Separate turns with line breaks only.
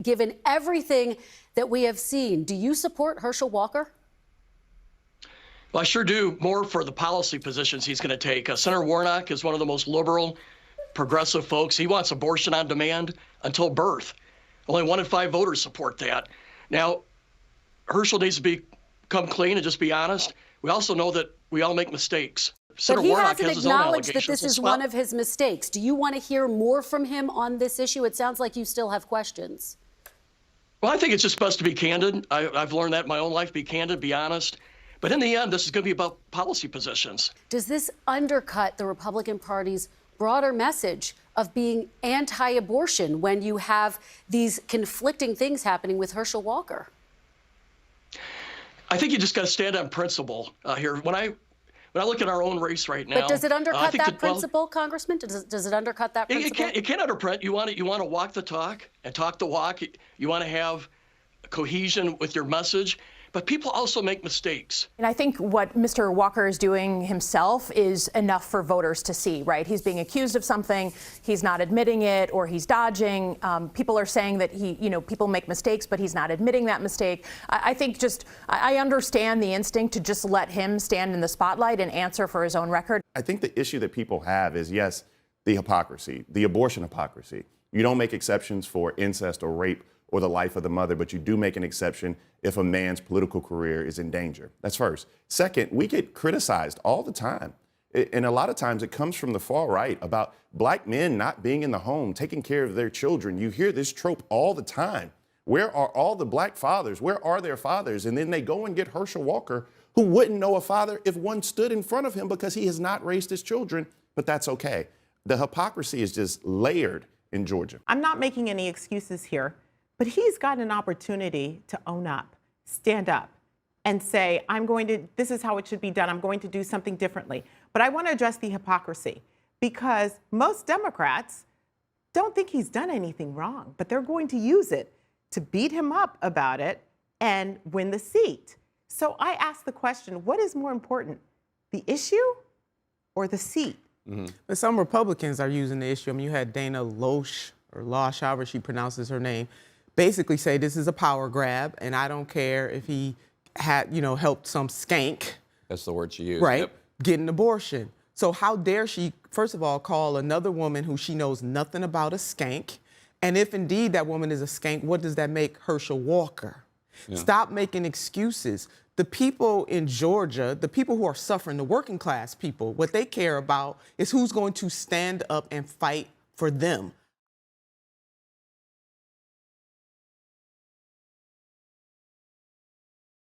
given everything that we have seen. Do you support Herschel Walker?
Well, I sure do, more for the policy positions he's going to take. Senator Warnock is one of the most liberal, progressive folks. He wants abortion on demand until birth. Only 1 in 5 voters support that. Now, Herschel needs to come clean and just be honest. We also know that we all make mistakes.
But he hasn't acknowledged that this is one of his mistakes. Do you want to hear more from him on this issue? It sounds like you still have questions.
Well, I think it's just best to be candid. I've learned that in my own life, be candid, be honest. But in the end, this is going to be about policy positions.
Does this undercut the Republican Party's broader message of being anti-abortion when you have these conflicting things happening with Herschel Walker?
I think you just got to stand on principle here. When I look at our own race right now,
but does it undercut that principle, Congressman? Does it undercut that principle?
It can't undercut. You want to walk the talk and talk the walk. You want to have cohesion with your message. But people also make mistakes.
And I think what Mr. Walker is doing himself is enough for voters to see, right? He's being accused of something, he's not admitting it, or he's dodging. People are saying that people make mistakes, but he's not admitting that mistake. I think I understand the instinct to just let him stand in the spotlight and answer for his own record.
I think the issue that people have is, yes, the hypocrisy, the abortion hypocrisy. You don't make exceptions for incest or rape or the life of the mother, but you do make an exception if a man's political career is in danger. That's first. Second, we get criticized all the time. And a lot of times it comes from the far right about black men not being in the home, taking care of their children. You hear this trope all the time. Where are all the black fathers? Where are their fathers? And then they go and get Herschel Walker, who wouldn't know a father if one stood in front of him because he has not raised his children, but that's okay. The hypocrisy is just layered in Georgia.
I'm not making any excuses here. But he's got an opportunity to own up, stand up, and say, this is how it should be done. I'm going to do something differently. But I want to address the hypocrisy because most Democrats don't think he's done anything wrong, but they're going to use it to beat him up about it and win the seat. So I ask the question, what is more important, the issue or the seat?
Mm-hmm. But some Republicans are using the issue. I mean, you had Dana Loesch, or Loesch, however she pronounces her name, basically say this is a power grab, and I don't care if he had, helped some skank.
That's the word she used.
Right,
yep.
Get an abortion. So how dare she, first of all, call another woman who she knows nothing about a skank? And if indeed that woman is a skank, what does that make Herschel Walker? Yeah. Stop making excuses. The people in Georgia, the people who are suffering, the working class people, what they care about is who's going to stand up and fight for them.